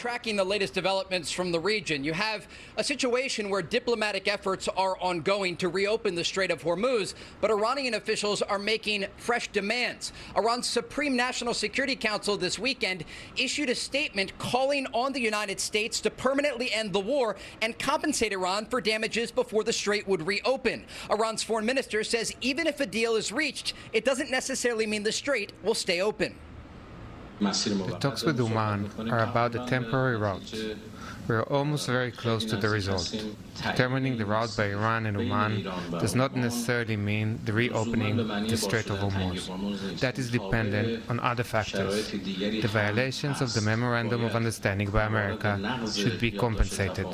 tracking the latest developments from the region. You have a situation where diplomatic efforts are ongoing to reopen the Strait of Hormuz, but Iranian officials are making fresh demands. Iran's Supreme National Security Council this weekend issued a statement calling on the United States to permanently end the war and compensate Iran for damages before the Strait would reopen. Iran's foreign minister says even if a deal is reached, it doesn't necessarily mean the Strait will stay open. The talks with Oman are about a temporary route. We are almost very close to the result. Determining the route by Iran and Oman does not necessarily mean the reopening the Strait of Hormuz. That is dependent on other factors. The violations of the Memorandum of Understanding by America should be compensated.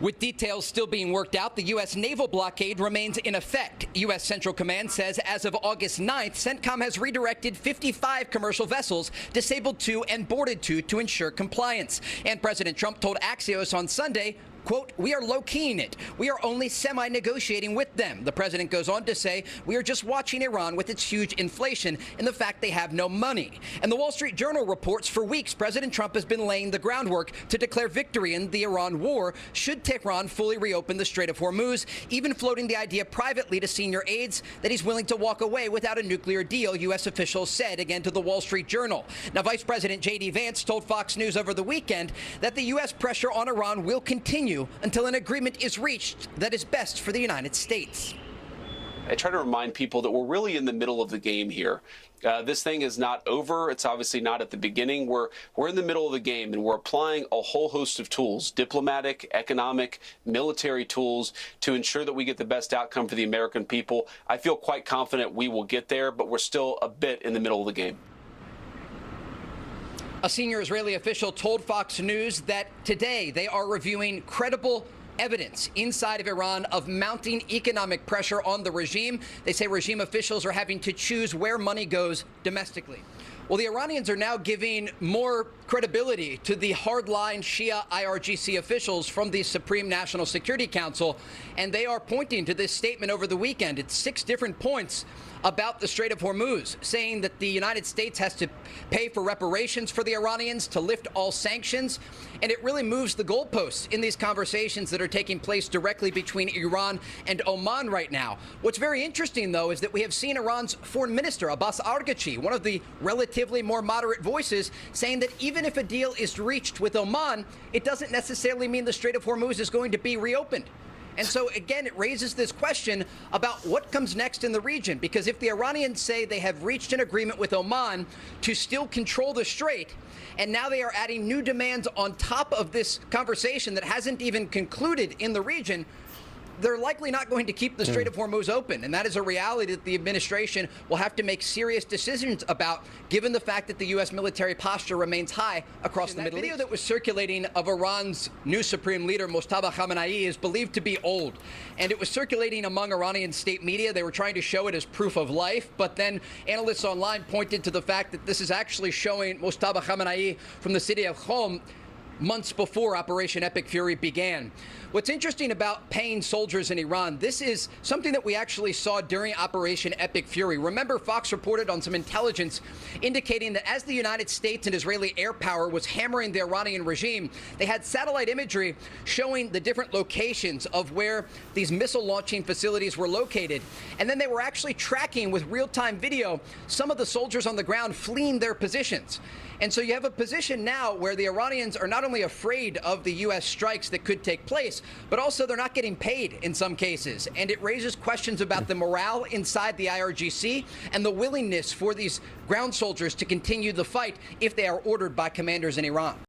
With details still being worked out, the U.S. naval blockade remains in effect. U.S. Central Command says as of August 9th, CENTCOM has redirected 55 commercial vessels, disabled 2 and boarded 2 to ensure compliance. And President Trump told Axios on Sunday, quote, "We are low-keying it. We are only semi-negotiating with them." The president goes on to say, "We are just watching Iran with its huge inflation and the fact they have no money." And the Wall Street Journal reports for weeks President Trump has been laying the groundwork to declare victory in the Iran war should Tehran fully reopen the Strait of Hormuz, even floating the idea privately to senior aides that he's willing to walk away without a nuclear deal, U.S. officials said, again to the Wall Street Journal. Now, Vice President J.D. Vance told Fox News over the weekend that the U.S. pressure on Iran will continue until an agreement is reached that is best for the United States. I try to remind people that we're really in the middle of the game here. This thing is not over. It's obviously not at the beginning. We're in the middle of the game, and we're applying a whole host of tools, diplomatic, economic, military tools, to ensure that we get the best outcome for the American people. I feel quite confident we will get there, but we're still a bit in the middle of the game. A senior Israeli official told Fox News that today they are reviewing credible evidence inside of Iran of mounting economic pressure on the regime. They say regime officials are having to choose where money goes domestically. Well, the Iranians are now giving more credibility to the hardline Shia IRGC officials from the Supreme National Security Council, and they are pointing to this statement over the weekend. It's 6 different points about the Strait of Hormuz, saying that the United States has to pay for reparations for the Iranians, to lift all sanctions, and it really moves the goalposts in these conversations that are taking place directly between Iran and Oman right now. What's very interesting, though, is that we have seen Iran's foreign minister, Abbas Araghchi, one of the relatively more moderate voices, saying that even if a deal is reached with Oman, it doesn't necessarily mean the Strait of Hormuz is going to be reopened. And so, again, it raises this question about what comes next in the region, because if the Iranians say they have reached an agreement with Oman to still control the Strait, and now they are adding new demands on top of this conversation that hasn't even concluded in the region, they're likely not going to keep the Strait of Hormuz open. And that is a reality that the administration will have to make serious decisions about, given the fact that the U.S. military posture remains high across the Middle East. The video that was circulating of Iran's new supreme leader, Mojtaba Khamenei, is believed to be old. And it was circulating among Iranian state media. They were trying to show it as proof of life. But then analysts online pointed to the fact that this is actually showing Mojtaba Khamenei from the city of Qom months before Operation Epic Fury began. What's interesting about paying soldiers in Iran, this is something that we actually saw during Operation Epic Fury. Remember, Fox reported on some intelligence indicating that as the United States and Israeli air power was hammering the Iranian regime, they had satellite imagery showing the different locations of where these missile launching facilities were located. And then they were actually tracking with real-time video some of the soldiers on the ground fleeing their positions. And so you have a position now where the Iranians are not only afraid of the U.S. strikes that could take place, but also they're not getting paid in some cases. And it raises questions about the morale inside the IRGC and the willingness for these ground soldiers to continue the fight if they are ordered by commanders in Iran.